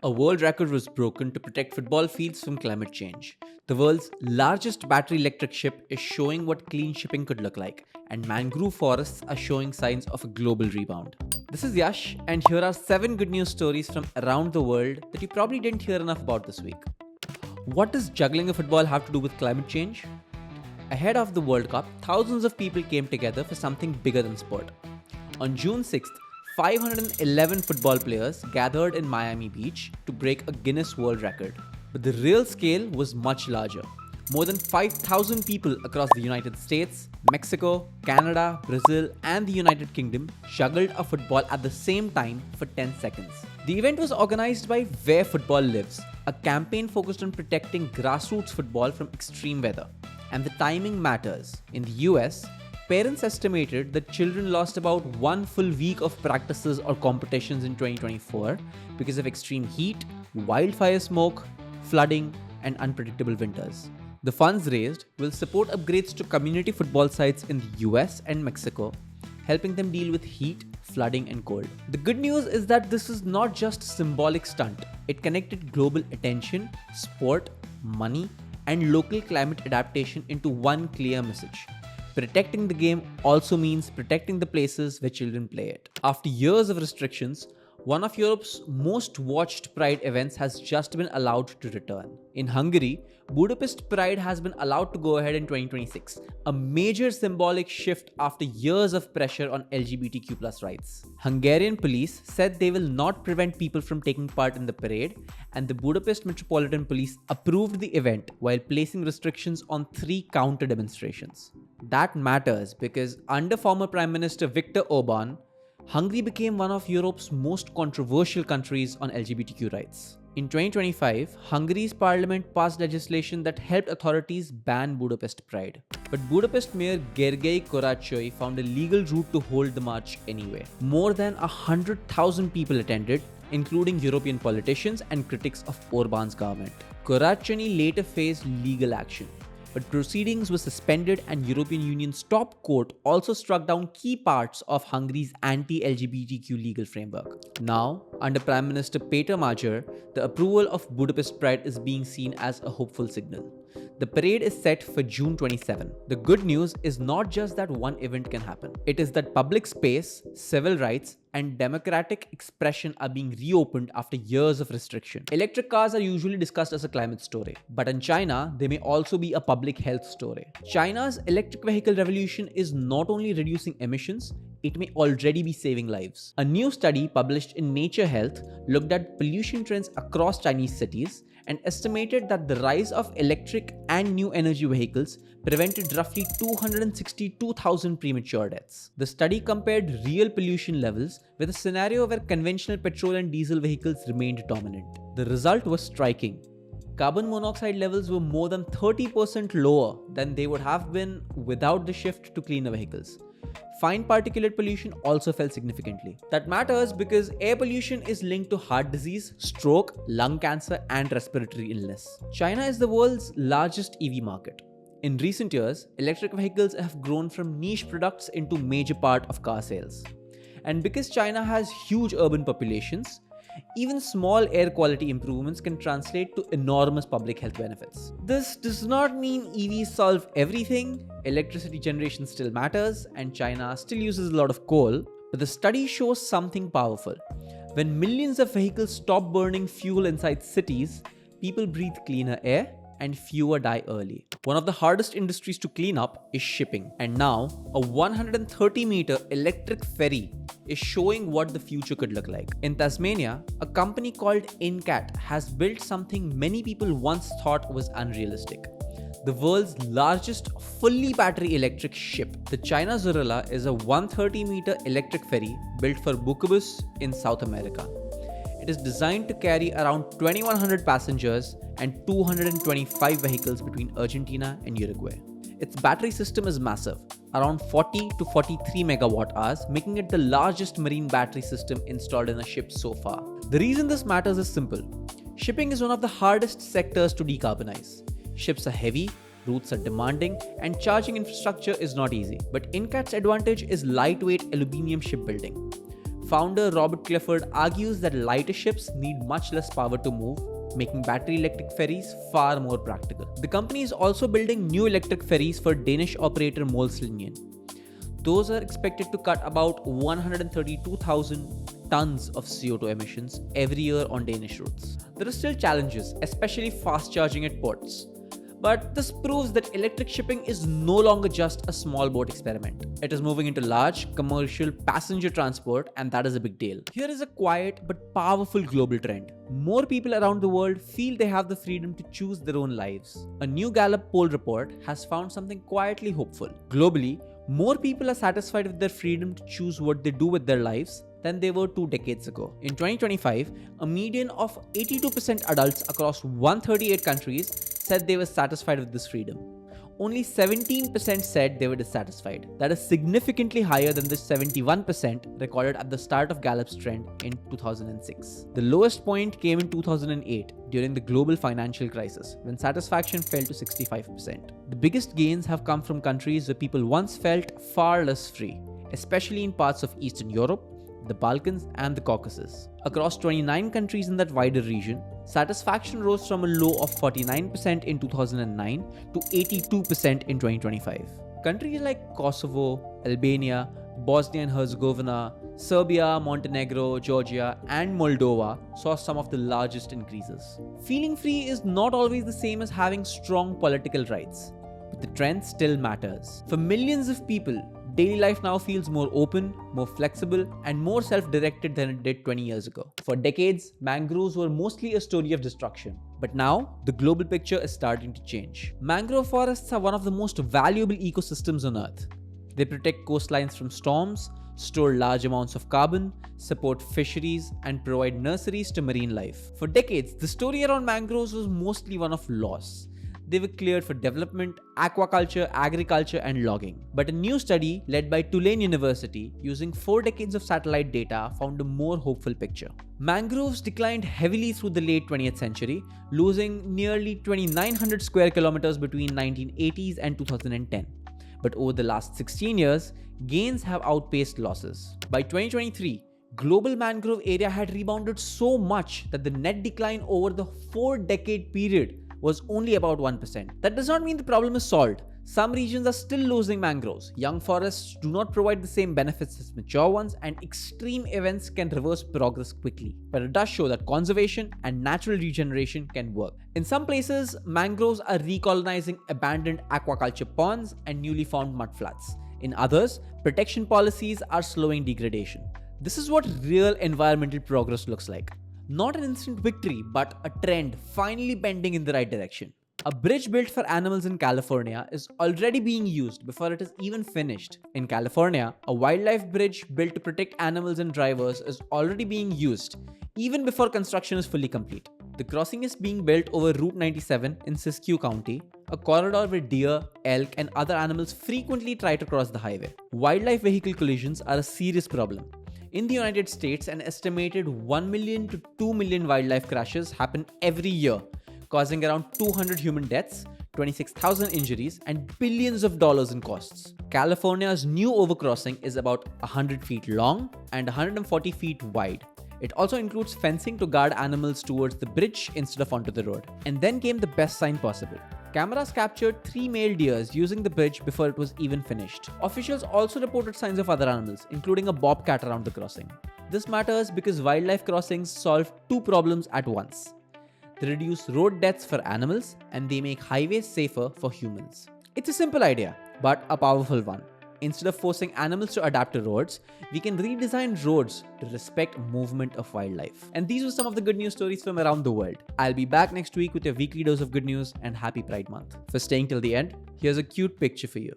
A world record was broken to protect football fields from climate change. The world's largest battery electric ship is showing what clean shipping could look like, and mangrove forests are showing signs of a global rebound. This is Yash, and here are 7 good news stories from around the world that you probably didn't hear enough about this week. What does juggling a football have to do with climate change? Ahead of the World Cup, thousands of people came together for something bigger than sport. On June 6th, 511 football players gathered in Miami Beach to break a Guinness World Record. But the real scale was much larger. More than 5,000 people across the United States, Mexico, Canada, Brazil, and the United Kingdom juggled a football at the same time for 10 seconds. The event was organized by Where Football Lives, a campaign focused on protecting grassroots football from extreme weather. And the timing matters. In the US, parents estimated that children lost about 1 full week of practices or competitions in 2024 because of extreme heat, wildfire smoke, flooding, and unpredictable winters. The funds raised will support upgrades to community football sites in the US and Mexico, helping them deal with heat, flooding, and cold. The good news is that this is not just a symbolic stunt. It connected global attention, sport, money, and local climate adaptation into one clear message. Protecting the game also means protecting the places where children play it. After years of restrictions, one of Europe's most watched Pride events has just been allowed to return. In Hungary, Budapest Pride has been allowed to go ahead in 2026, a major symbolic shift after years of pressure on LGBTQ+ rights. Hungarian police said they will not prevent people from taking part in the parade, and the Budapest Metropolitan Police approved the event while placing restrictions on 3 counter demonstrations. That matters because under former Prime Minister Viktor Orban, Hungary became one of Europe's most controversial countries on LGBTQ rights. In 2025, Hungary's parliament passed legislation that helped authorities ban Budapest Pride. But Budapest Mayor Gergely Korácsony found a legal route to hold the march anyway. More than 100,000 people attended, including European politicians and critics of Orban's government. Korácsony later faced legal action, but proceedings were suspended and European Union's top court also struck down key parts of Hungary's anti-LGBTQ legal framework. Now, under Prime Minister Péter Magyar, the approval of Budapest Pride is being seen as a hopeful signal. The parade is set for June 27. The good news is not just that one event can happen. It is that public space, civil rights, and democratic expression are being reopened after years of restriction. Electric cars are usually discussed as a climate story, but in China, they may also be a public health story. China's electric vehicle revolution is not only reducing emissions, it may already be saving lives. A new study published in Nature Health looked at pollution trends across Chinese cities and estimated that the rise of electric and new energy vehicles prevented roughly 262,000 premature deaths. The study compared real pollution levels with a scenario where conventional petrol and diesel vehicles remained dominant. The result was striking. Carbon monoxide levels were more than 30% lower than they would have been without the shift to cleaner vehicles. Fine particulate pollution also fell significantly. That matters because air pollution is linked to heart disease, stroke, lung cancer, and respiratory illness. China is the world's largest EV market. In recent years, electric vehicles have grown from niche products into major part of car sales. And because China has huge urban populations, even small air quality improvements can translate to enormous public health benefits. This does not mean EVs solve everything. Electricity generation still matters, and China still uses a lot of coal, but the study shows something powerful. When millions of vehicles stop burning fuel inside cities, people breathe cleaner air and fewer die early. One of the hardest industries to clean up is shipping. And now, a 130-meter electric ferry is showing what the future could look like. In Tasmania, a company called Incat has built something many people once thought was unrealistic. The world's largest fully battery electric ship. The China Zorilla is a 130-meter electric ferry built for Bucabus in South America. It is designed to carry around 2,100 passengers and 225 vehicles between Argentina and Uruguay. Its battery system is massive, around 40 to 43 megawatt hours, making it the largest marine battery system installed in a ship so far. The reason this matters is simple. Shipping is one of the hardest sectors to decarbonize. Ships are heavy, routes are demanding, and charging infrastructure is not easy. But Incat's advantage is lightweight aluminium shipbuilding. Founder Robert Clifford argues that lighter ships need much less power to move, making battery electric ferries far more practical. The company is also building new electric ferries for Danish operator Molslinjen. Those are expected to cut about 132,000 tons of CO2 emissions every year on Danish routes. There are still challenges, especially fast charging at ports. But this proves that electric shipping is no longer just a small boat experiment. It is moving into large, commercial passenger transport, and that is a big deal. Here is a quiet but powerful global trend. More people around the world feel they have the freedom to choose their own lives. A new Gallup poll report has found something quietly hopeful. Globally, more people are satisfied with their freedom to choose what they do with their lives than they were 2 decades ago. In 2025, a median of 82% adults across 138 countries said they were satisfied with this freedom. Only 17% said they were dissatisfied. That is significantly higher than the 71% recorded at the start of Gallup's trend in 2006. The lowest point came in 2008 during the global financial crisis, when satisfaction fell to 65%. The biggest gains have come from countries where people once felt far less free, especially in parts of Eastern Europe, the Balkans, and the Caucasus. Across 29 countries in that wider region, satisfaction rose from a low of 49% in 2009 to 82% in 2025. Countries like Kosovo, Albania, Bosnia and Herzegovina, Serbia, Montenegro, Georgia, and Moldova saw some of the largest increases. Feeling free is not always the same as having strong political rights, but the trend still matters. For millions of people, daily life now feels more open, more flexible, and more self-directed than it did 20 years ago. For decades, mangroves were mostly a story of destruction. But now, the global picture is starting to change. Mangrove forests are one of the most valuable ecosystems on Earth. They protect coastlines from storms, store large amounts of carbon, support fisheries, and provide nurseries to marine life. For decades, the story around mangroves was mostly one of loss. They were cleared for development, aquaculture, agriculture, and logging. But a new study led by Tulane University, using 4 decades of satellite data, found a more hopeful picture. Mangroves declined heavily through the late 20th century, losing nearly 2,900 square kilometers between 1980s and 2010. But over the last 16 years, gains have outpaced losses. By 2023, global mangrove area had rebounded so much that the net decline over the 4-decade period was only about 1%. That does not mean the problem is solved. Some regions are still losing mangroves. Young forests do not provide the same benefits as mature ones, and extreme events can reverse progress quickly. But it does show that conservation and natural regeneration can work. In some places, mangroves are recolonizing abandoned aquaculture ponds and newly formed mudflats. In others, protection policies are slowing degradation. This is what real environmental progress looks like. Not an instant victory, but a trend finally bending in the right direction. A bridge built for animals in California is already being used before it is even finished. In California, a wildlife bridge built to protect animals and drivers is already being used, even before construction is fully complete. The crossing is being built over Route 97 in Siskiyou County, a corridor where deer, elk, and other animals frequently try to cross the highway. Wildlife vehicle collisions are a serious problem. In the United States, an estimated 1 million to 2 million wildlife crashes happen every year, causing around 200 human deaths, 26,000 injuries, and billions of dollars in costs. California's new overcrossing is about 100 feet long and 140 feet wide. It also includes fencing to guard animals towards the bridge instead of onto the road. And then came the best sign possible. Cameras captured 3 male deers using the bridge before it was even finished. Officials also reported signs of other animals, including a bobcat around the crossing. This matters because wildlife crossings solve 2 problems at once. They reduce road deaths for animals, and they make highways safer for humans. It's a simple idea, but a powerful one. Instead of forcing animals to adapt to roads, we can redesign roads to respect movement of wildlife. And these were some of the good news stories from around the world. I'll be back next week with your weekly dose of good news, and happy Pride Month. For staying till the end, here's a cute picture for you.